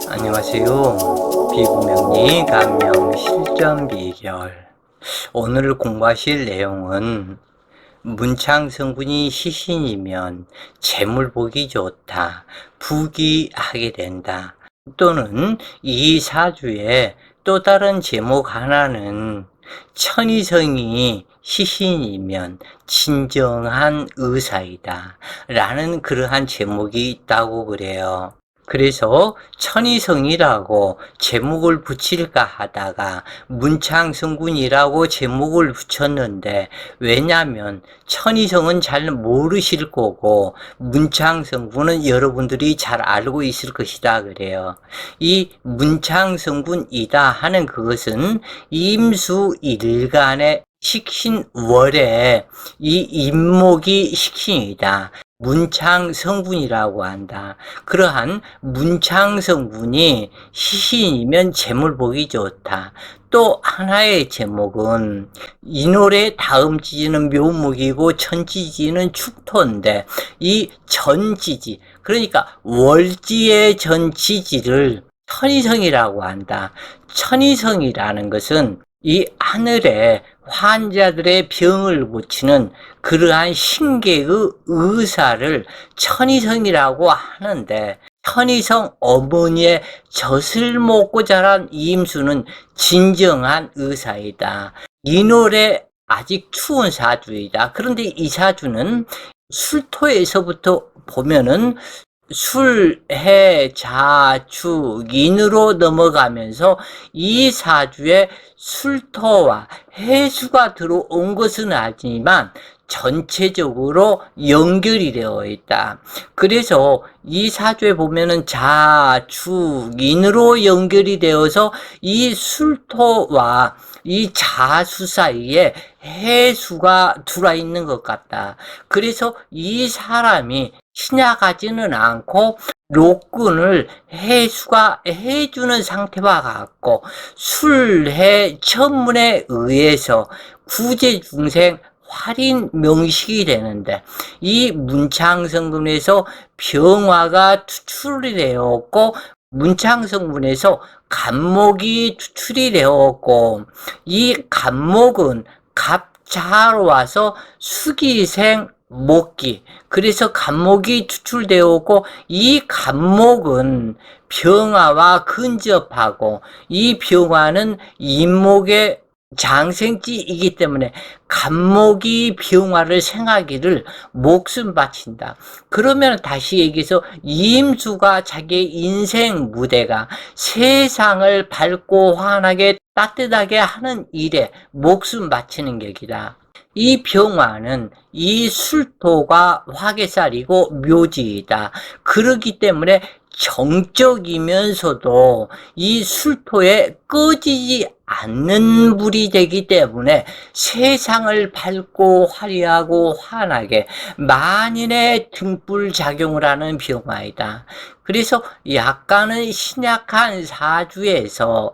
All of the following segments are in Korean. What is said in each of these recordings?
안녕하세요. 비구명리 감명 실전 비결. 오늘 공부하실 내용은 문창 성분이 시신이면 재물 보기 좋다, 부귀하게 된다. 또는 이 사주의 또 다른 제목 하나는 천이성이 시신이면 진정한 의사이다 라는 그러한 제목이 있다고 그래요. 그래서 천이성이라고 제목을 붙일까 하다가 문창성군이라고 제목을 붙였는데, 왜냐하면 천이성은 잘 모르실 거고 문창성군은 여러분들이 잘 알고 있을 것이다 그래요. 이 문창성군이다 하는 그것은 임수일간의 식신월에 이 임목이 식신이다. 문창성분이라고 한다. 그러한 문창성분이 시신이면 재물 보기 좋다. 또 하나의 제목은 인월의 다음 지지는 묘목이고 전지지는 축토인데, 이 전지지, 그러니까 월지의 전지지를 천이성이라고 한다. 천이성이라는 것은 이 하늘에 환자들의 병을 고치는 그러한 신계의 의사를 천이성이라고 하는데, 천이성 어머니의 젖을 먹고 자란 임수는 진정한 의사이다. 인월에 아직 추운 사주이다. 그런데 이 사주는 술토에서부터 보면은 술, 해, 자, 축, 인으로 넘어가면서 이 사주에 술토와 해수가 들어온 것은 아니지만 전체적으로 연결이 되어 있다. 그래서 이 사주에 보면은 자, 축, 인으로 연결이 되어서 이 술토와 이 자수 사이에 해수가 들어와 있는 것 같다. 그래서 이 사람이 신약하지는 않고 로꾼을 해수가 해주는 상태와 같고, 술해 천문에 의해서 구제중생 활인 명식이 되는데, 이 문창성분에서 병화가 투출이 되었고 문창성분에서 간목이 투출이 되었고, 이 간목은 갑자로 와서 수기생 목기, 그래서 간목이 투출되었고, 이 간목은 병화와 근접하고 이 병화는 임목의 장생지이기 때문에 간목이 병화를 생하기를 목숨 바친다. 그러면 다시 얘기해서 임수가 자기의 인생 무대가 세상을 밝고 환하게 따뜻하게 하는 일에 목숨 바치는 격이다. 이 병화는 이 술토가 화개살이고 묘지이다. 그렇기 때문에 정적이면서도 이 술토에 꺼지지 않는 불이 되기 때문에 세상을 밝고 화려하고 환하게 만인의 등불 작용을 하는 병화이다. 그래서 약간은 신약한 사주에서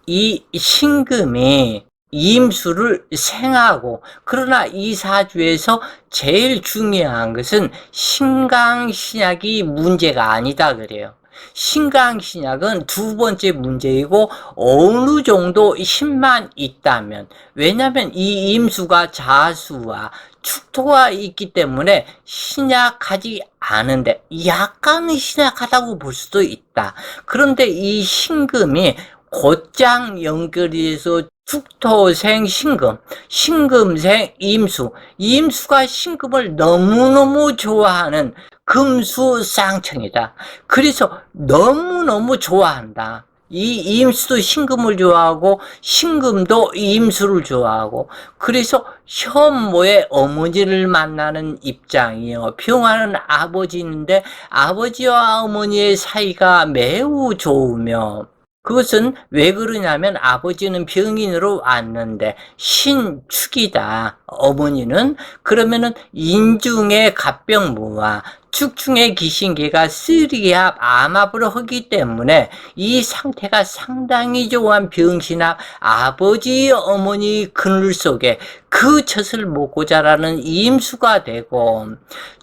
이 신금이 임수를 생하고, 그러나 이 사주에서 제일 중요한 것은 신강신약이 문제가 아니다 그래요. 신강신약은 두 번째 문제이고 어느 정도 힘만 있다면, 왜냐하면 이 임수가 자수와 축토가 있기 때문에 신약하지 않은데 약간은 신약하다고 볼 수도 있다. 그런데 이 신금이 곧장 연결이 돼서 축토생 신금, 신금생 임수, 임수가 신금을 너무너무 좋아하는 금수쌍청이다. 그래서 너무너무 좋아한다. 이 임수도 신금을 좋아하고 신금도 임수를 좋아하고, 그래서 현모의 어머니를 만나는 입장이요. 병화는 아버지인데 아버지와 어머니의 사이가 매우 좋으며, 그것은 왜 그러냐면 아버지는 병인으로 왔는데 신축이다. 어머니는 그러면은 인중의 갑병무와 축중의 귀신계가 쓰리합 암합을 하기 때문에 이 상태가 상당히 좋은 병신합 아버지 어머니 그늘 속에 그 젖을 먹고 자라는 임수가 되고,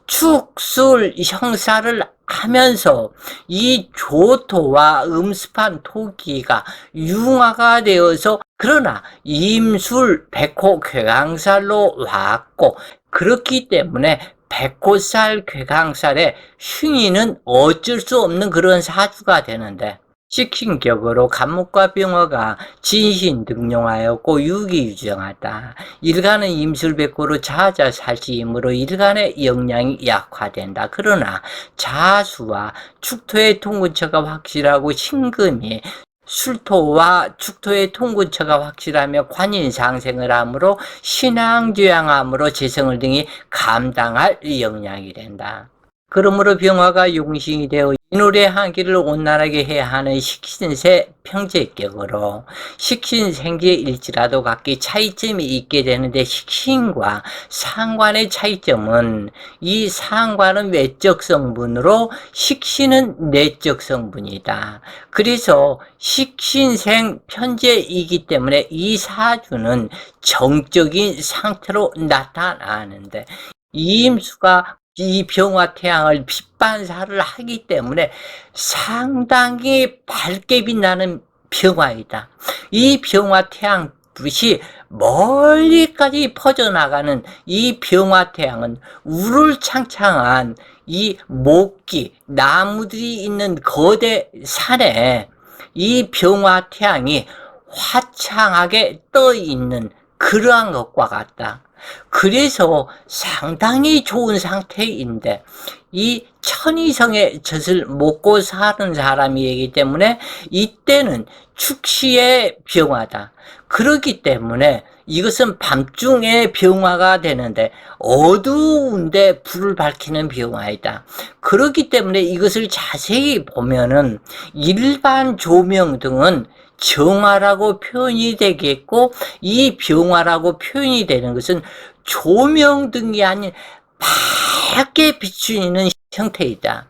축술 형사를 하면서 이 조토와 음습한 토기가 융화가 되어서 그러나 임술 백호 괴강살로 왔고, 그렇기 때문에 백호살 괴강살의 흉인은 어쩔 수 없는 그런 사주가 되는데, 식신격으로 간목과 병화가 진신등용하였고 유기유정하다. 일간은 임술백호로 자자살지이므로 일간의 영양이 약화된다. 그러나 자수와 축토의 통근처가 확실하고 신금이 술토와 축토의 통근처가 확실하며 관인상생을 하므로 신앙죄양함으로 재성을 등이 감당할 영향이 된다. 그러므로 병화가 용신이 되어 인월의 한기를 온난하게 해야 하는 식신세 평제격으로 식신생제일지라도 각기 차이점이 있게 되는데, 식신과 상관의 차이점은 이 상관은 외적 성분으로 식신은 내적 성분이다. 그래서 식신생 편제이기 때문에 이 사주는 정적인 상태로 나타나는데, 이임수가 이 병화 태양을 빛반사를 하기 때문에 상당히 밝게 빛나는 병화이다. 이 병화 태양 빛이 멀리까지 퍼져나가는 이 병화 태양은 우물창창한 이 목기, 나무들이 있는 거대 산에 이 병화 태양이 화창하게 떠 있는 그러한 것과 같다. 그래서 상당히 좋은 상태인데, 이 천이성의 젖을 먹고 사는 사람이기 때문에 이때는 축시의 병화다. 그렇기 때문에 이것은 밤중에 병화가 되는데 어두운데 불을 밝히는 병화이다. 그렇기 때문에 이것을 자세히 보면은 일반 조명 등은 정화라고 표현이 되겠고, 이 병화라고 표현이 되는 것은 조명등이 아닌 밝게 비추는 형태이다.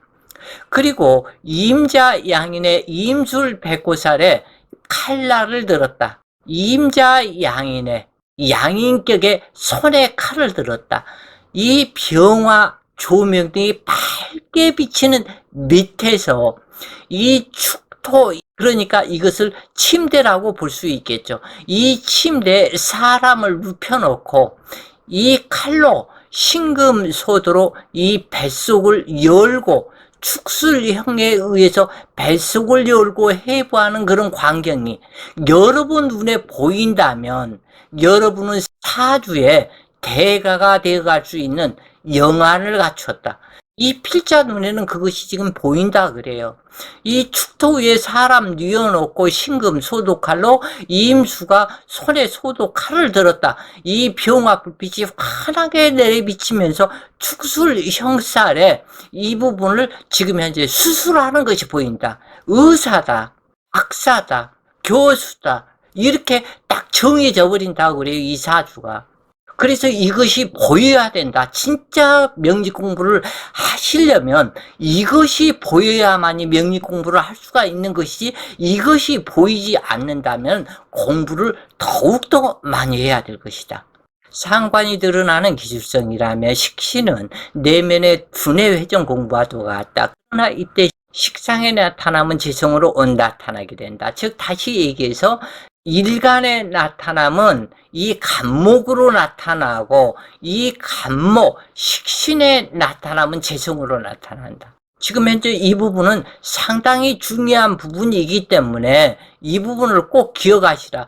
그리고 임자 양인의 임술 백호살에 칼날을 들었다. 임자 양인의 양인격의 손에 칼을 들었다. 이 병화 조명등이 밝게 비치는 밑에서 이 축토, 그러니까 이것을 침대라고 볼 수 있겠죠. 이 침대에 사람을 눕혀놓고 이 칼로 신금소도로 이 뱃속을 열고 축술형에 의해서 뱃속을 열고 해부하는 그런 광경이 여러분 눈에 보인다면 여러분은 사주의 대가가 되어갈 수 있는 영안을 갖췄다. 이 필자 눈에는 그것이 지금 보인다 그래요. 이 축토 위에 사람 뉘어놓고 신금 소독칼로 임수가 손에 소독칼을 들었다. 이 병화 불빛이 환하게 내리비치면서 축술 형살에 이 부분을 지금 현재 수술하는 것이 보인다. 의사다, 박사다, 교수다, 이렇게 딱 정해져 버린다고 그래요, 이 사주가. 그래서 이것이 보여야 된다. 진짜 명리 공부를 하시려면 이것이 보여야만이 명리 공부를 할 수가 있는 것이지, 이것이 보이지 않는다면 공부를 더욱더 많이 해야 될 것이다. 상관이 드러나는 기술성이라면 식신은 내면의 두뇌 회전 공부와 같다. 그러나 이때 식상에 나타나면 재성으로 나타나게 된다. 즉 다시 얘기해서 일간에 나타남은 이 간목으로 나타나고, 이 간목, 식신에 나타남은 재성으로 나타난다. 지금 현재 이 부분은 상당히 중요한 부분이기 때문에 이 부분을 꼭 기억하시라.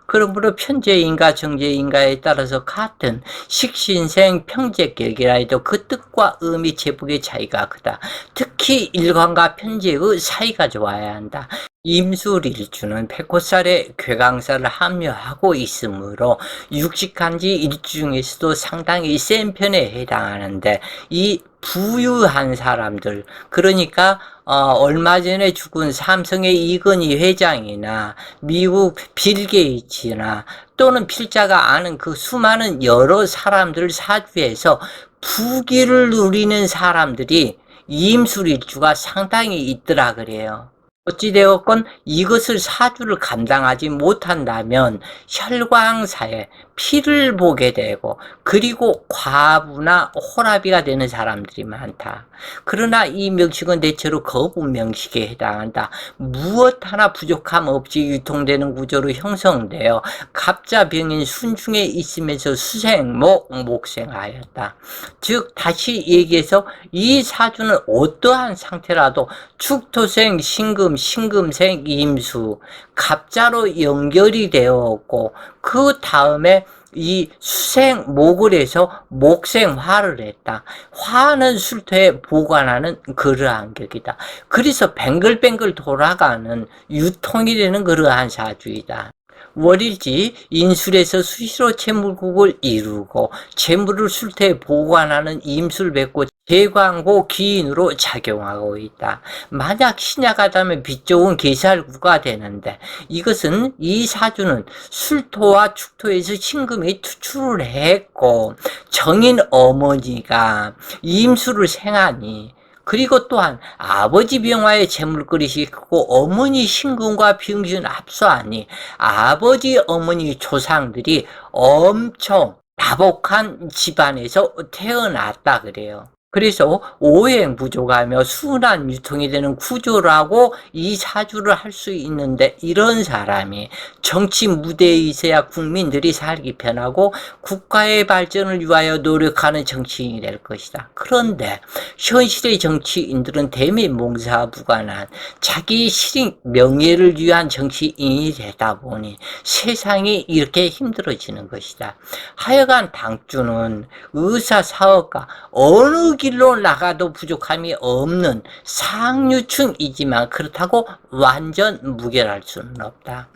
그러므로 편제인가 정제인가에 따라서 같은 식신생 평제격이라 해도 그 뜻과 의미 제복의 차이가 크다. 특히 일관과 편제의 사이가 좋아야 한다. 임술일주는 백호살에 괴강살을 함유하고 있으므로 육식한지 일주 중에서도 상당히 센 편에 해당하는데, 이 부유한 사람들, 그러니까 얼마 전에 죽은 삼성의 이건희 회장이나 미국 빌 게이츠나 또는 필자가 아는 그 수많은 여러 사람들 사주에서 부귀를 누리는 사람들이 임술일주가 상당히 있더라 그래요. 어찌되었건 이것을 사주를 감당하지 못한다면 혈광사에 피를 보게 되고, 그리고 과부나 호라비가 되는 사람들이 많다. 그러나 이 명식은 대체로 거부 명식에 해당한다. 무엇 하나 부족함 없이 유통되는 구조로 형성되어 갑자병인 순중에 있으면서 수생목 목생하였다. 즉 다시 얘기해서 이 사주는 어떠한 상태라도 축토생 신금, 신금생 임수, 갑자로 연결이 되었고, 그 다음에 이 수생목을 해서 목생화를 했다. 화는 술토에 보관하는 그러한 격이다. 그래서 뱅글뱅글 돌아가는 유통이 되는 그러한 사주이다. 월일지 인술에서 수시로 채물국을 이루고 채물을 술토에 보관하는 임술백고 제광고 기인으로 작용하고 있다. 만약 신약하다면 빛 좋은 계살구가 되는데, 이것은 이 사주는 술토와 축토에서 신금이 투출을 했고 정인 어머니가 임수를 생하니, 그리고 또한 아버지 병화에 재물그릇이 있고 어머니 신금과 병신 합수하니 아버지 어머니 조상들이 엄청 다복한 집안에서 태어났다 그래요. 그래서 오행부족하며 순한 유통이 되는 구조라고 이 사주를 할 수 있는데, 이런 사람이 정치 무대에 있어야 국민들이 살기 편하고 국가의 발전을 위하여 노력하는 정치인이 될 것이다. 그런데 현실의 정치인들은 대민몽사무관한 자기 실익 명예를 위한 정치인이 되다 보니 세상이 이렇게 힘들어지는 것이다. 하여간 당주는 의사, 사업가, 어느 길로 나가도 부족함이 없는 상류층이지만 그렇다고 완전 무결할 수는 없다.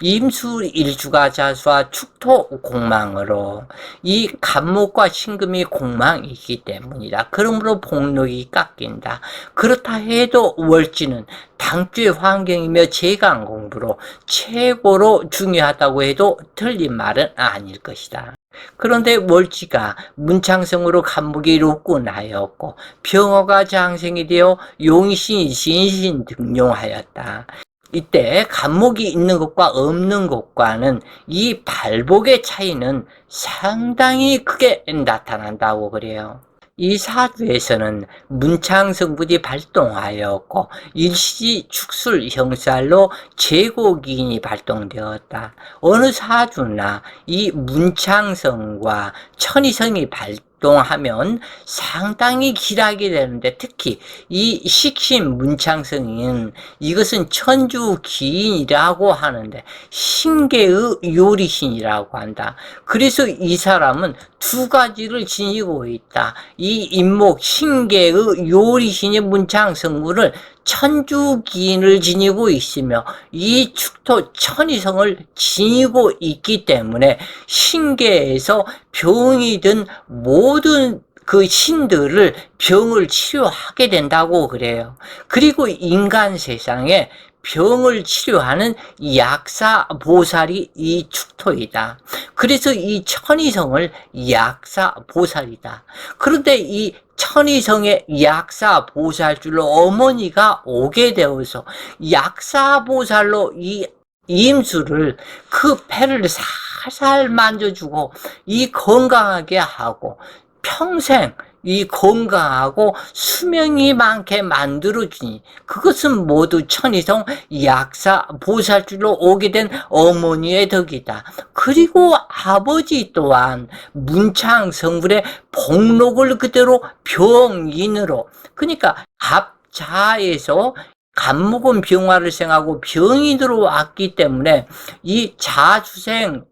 임수 일주가 자수와 축토 공망으로 이 간목과 신금이 공망이기 때문이다. 그러므로 복록이 깎인다. 그렇다 해도 월지는 당주의 환경이며 재강 공부로 최고로 중요하다고 해도 틀린 말은 아닐 것이다. 그런데 월지가 문창성으로 간목이 록군하였고 병어가 장생이 되어 용신, 신신 등용하였다. 이때 간목이 있는 것과 없는 것과는 이 발복의 차이는 상당히 크게 나타난다고 그래요. 이 사주에서는 문창성분이 발동하였고 일시 축술 형살로 제고기인이 발동되었다. 어느 사주나 이 문창성과 천이성이 발동하면 상당히 길하게 되는데, 특히 이 식신 문창성인 이것은 천주기인이라고 하는데 신계의 요리신이라고 한다. 그래서 이 사람은 두 가지를 지니고 있다. 이 임목 신계의 요리신의 문창성물을 천주기인을 지니고 있으며 이 축토 천이성을 지니고 있기 때문에 신계에서 병이 든 모든 그 신들을 병을 치료하게 된다고 그래요. 그리고 인간 세상에 병을 치료하는 약사 보살이 이 축토이다. 그래서 이 천이성을 약사 보살이다. 그런데 이 천이성의 약사 보살줄로 어머니가 오게 되어서 약사 보살로 이 임수를 그 폐를 살살 만져주고 이 건강하게 하고 평생 이 건강하고 수명이 많게 만들어주니, 그것은 모두 천이성 약사 보살줄로 오게 된 어머니의 덕이다. 그리고 아버지 또한 문창성불의 복록을 그대로 병인으로, 그러니까 갑자에서 간목은 병화를 생하고 병인으로 왔기 때문에 이 자주생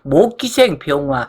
목기생 병화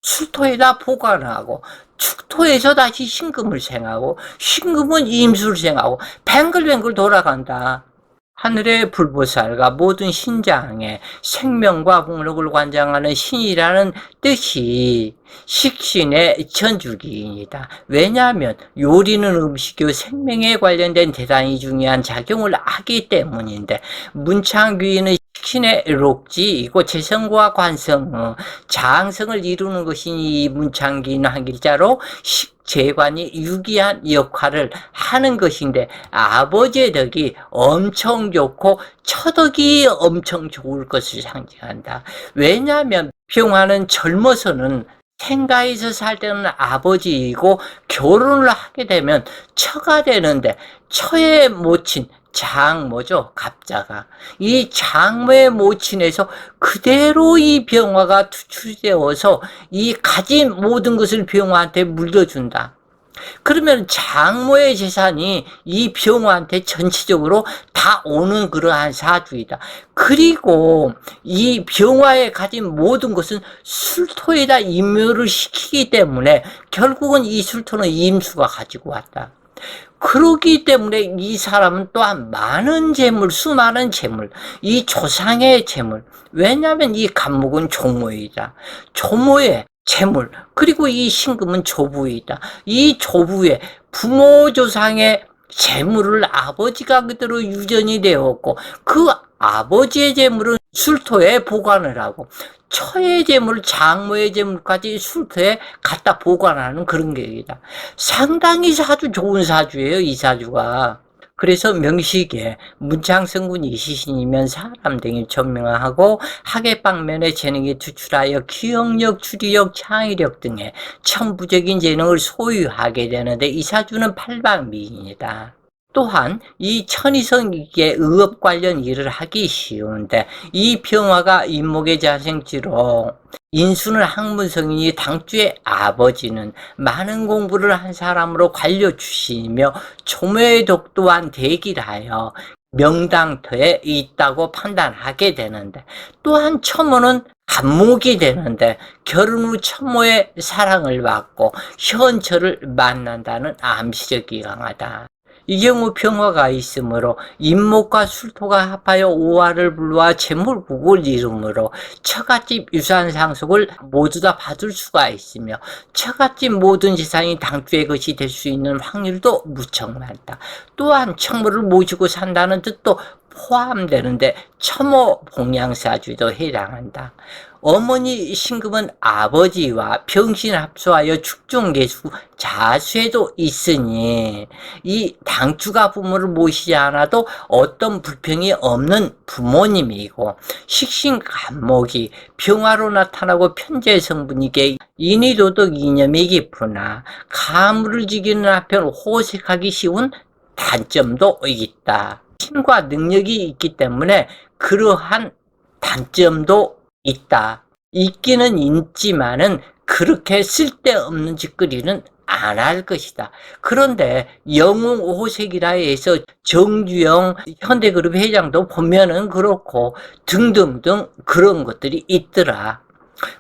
술토에다 보관하고 축토에서 다시 신금을 생하고 신금은 임수를 생하고 뱅글뱅글 돌아간다. 하늘의 불보살과 모든 신장에 생명과 복록을 관장하는 신이라는 뜻이 식신의 천주기인이다. 왜냐하면 요리는 음식이요 생명에 관련된 대단히 중요한 작용을 하기 때문인데, 문창귀인은 식신의 록지이고 재성과 관성, 장성을 이루는 것이 이 문창기는 한 글자로 식재관이 유기한 역할을 하는 것인데, 아버지의 덕이 엄청 좋고 처덕이 엄청 좋을 것을 상징한다. 왜냐하면 병화는 젊어서는 생가에서 살 때는 아버지이고 결혼을 하게 되면 처가 되는데, 처의 모친 장모죠, 갑자가. 이 장모의 모친에서 그대로 이 병화가 투출되어서 이 가진 모든 것을 병화한테 물려준다. 그러면 장모의 재산이 이 병화한테 전체적으로 다 오는 그러한 사주이다. 그리고 이 병화에 가진 모든 것은 술토에다 임묘를 시키기 때문에 결국은 이 술토는 임수가 가지고 왔다. 그렇기 때문에 이 사람은 또한 많은 재물, 수많은 재물, 이 조상의 재물, 왜냐하면 이 간목은 조모이다. 조모의 재물, 그리고 이 신금은 조부이다. 이 조부의 부모 조상의 재물을 아버지가 그대로 유전이 되었고, 그 아버지의 재물은 술토에 보관을 하고, 처의 재물, 장모의 재물까지 술토에 갖다 보관하는 그런 계획이다. 상당히 사주 좋은 사주예요, 이 사주가. 그래서 명식에 문창성군이 시신이면 사람 등이 전명하고 학예방면의 재능이 투출하여 기억력, 추리력, 창의력 등의 천부적인 재능을 소유하게 되는데, 이 사주는 팔방미인이다. 또한 이 천이성에게 의업 관련 일을 하기 쉬운데, 이 병화가 인목의 자생지로 인수는 학문성인이 당주의 아버지는 많은 공부를 한 사람으로 관료 출신이며 조모의 덕 또한 대기하여 명당터에 있다고 판단하게 되는데, 또한 처모는 간목이 되는데 결혼 후 처모의 사랑을 받고 현처를 만난다는 암시적이 강하다. 이 경우 병화가 있으므로 인목과 술토가 합하여 오화를 불러와 재물국을 이루므로 처갓집 유산 상속을 모두 다 받을 수가 있으며, 처갓집 모든 재산이 당주의 것이 될 수 있는 확률도 무척 많다. 또한 처모를 모시고 산다는 뜻도 포함되는데 처모 봉양사주도 해당한다. 어머니 신금은 아버지와 병신합수하여 축중계수 자수에도 있으니, 이 당주가 부모를 모시지 않아도 어떤 불평이 없는 부모님이고, 식신간목이 병화로 나타나고 편재 성분이기에 인의도덕 이념이 깊으나 가물을 지기는 한편 호색하기 쉬운 단점도 있다. 힘과 능력이 있기 때문에 그러한 단점도 있다. 있기는 있지만은 그렇게 쓸데없는 짓거리는 안 할 것이다. 그런데 영웅호색이라 해서 정주영 현대그룹 회장도 보면은 그렇고 등등등 그런 것들이 있더라.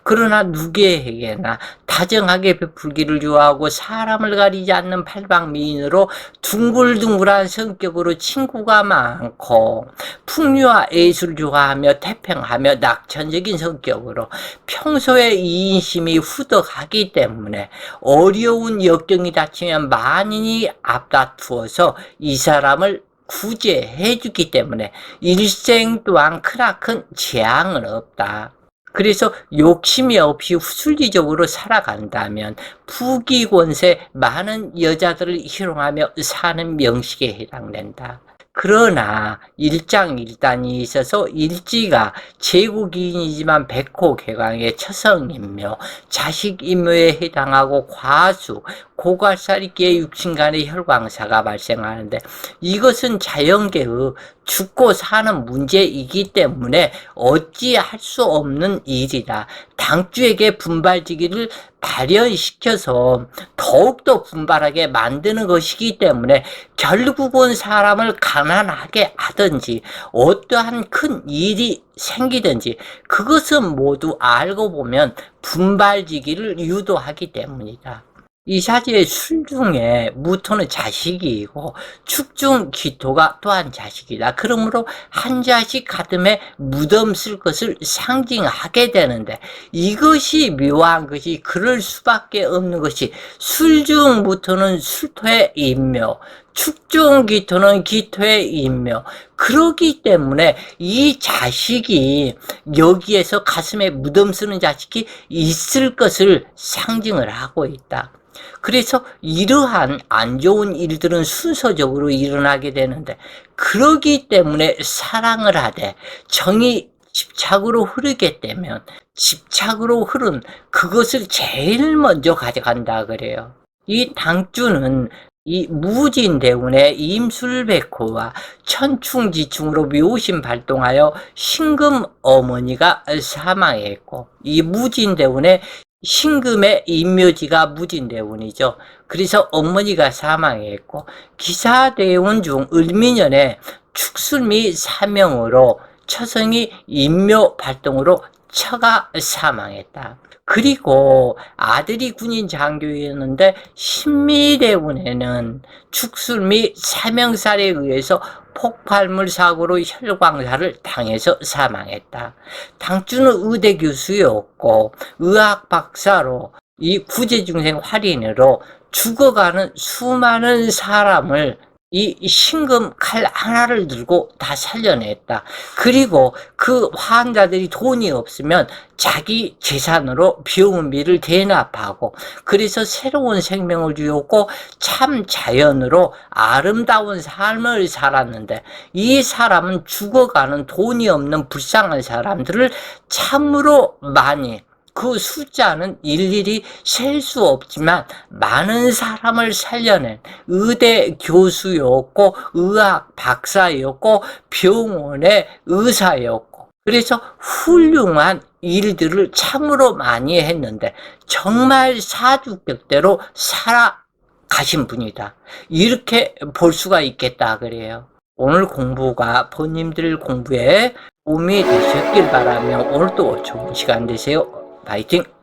그러나 누구에게나 다정하게 베풀기를 좋아하고 사람을 가리지 않는 팔방미인으로 둥글둥글한 성격으로 친구가 많고, 풍류와 예술을 좋아하며 태평하며 낙천적인 성격으로 평소에 이인심이 후덕하기 때문에 어려운 역경이 닥치면 만인이 앞다투어서 이 사람을 구제해 주기 때문에 일생 또한 크나큰 재앙은 없다. 그래서 욕심이 없이 후술리적으로 살아간다면 부귀권세 많은 여자들을 희롱하며 사는 명식에 해당된다. 그러나 일장일단이 있어서 일지가 제국인이지만 백호개강의 처성인묘, 자식인묘에 해당하고 과수, 고갈살이기에 육신간의 혈광사가 발생하는데, 이것은 자연계의 죽고 사는 문제이기 때문에 어찌할 수 없는 일이다. 당주에게 분발지기를 발현시켜서 더욱더 분발하게 만드는 것이기 때문에 결국은 사람을 가난하게 하든지 어떠한 큰 일이 생기든지 그것은 모두 알고 보면 분발지기를 유도하기 때문이다. 이사지의 술중에 무토는 자식이고 축중 기토가 또한 자식이다. 그러므로 한 자식 가슴에 무덤 쓸 것을 상징하게 되는데, 이것이 묘한 것이, 그럴 수밖에 없는 것이, 술중 무토는 술토의 인묘, 축중 기토는 기토의 인묘. 그러기 때문에 이 자식이, 여기에서 가슴에 무덤 쓰는 자식이 있을 것을 상징을 하고 있다. 그래서 이러한 안 좋은 일들은 순서적으로 일어나게 되는데, 그러기 때문에 사랑을 하되 정이 집착으로 흐르게 되면 집착으로 흐른 그것을 제일 먼저 가져간다 그래요. 이 당주는 이 무진대운의 임술백호와 천충지충으로 묘신 발동하여 신금 어머니가 사망했고, 이 무진대운의 신금의 인묘지가 무진대운이죠. 그래서 어머니가 사망했고, 기사대운 중 을미년에 축술미 사명으로 처성이 인묘 발동으로 처가 사망했다. 그리고 아들이 군인 장교였는데 신미대운에는 축술미 사명살에 의해서 폭발물 사고로 혈광사를 당해서 사망했다. 당주는 의대 교수였고 의학 박사로 이 구제중생 활인으로 죽어가는 수많은 사람을 이 신금 칼 하나를 들고 다 살려냈다. 그리고 그 환자들이 돈이 없으면 자기 재산으로 병원비를 대납하고, 그래서 새로운 생명을 주었고 참 자연으로 아름다운 삶을 살았는데, 이 사람은 죽어가는 돈이 없는 불쌍한 사람들을 참으로 많이, 그 숫자는 일일이 셀 수 없지만 많은 사람을 살려낸 의대 교수였고 의학 박사였고 병원의 의사였고, 그래서 훌륭한 일들을 참으로 많이 했는데 정말 사주격대로 살아가신 분이다. 이렇게 볼 수가 있겠다 그래요. 오늘 공부가 본인들 공부에 도움이 되셨길 바라며 오늘도 좋은 시간 되세요. 파이팅!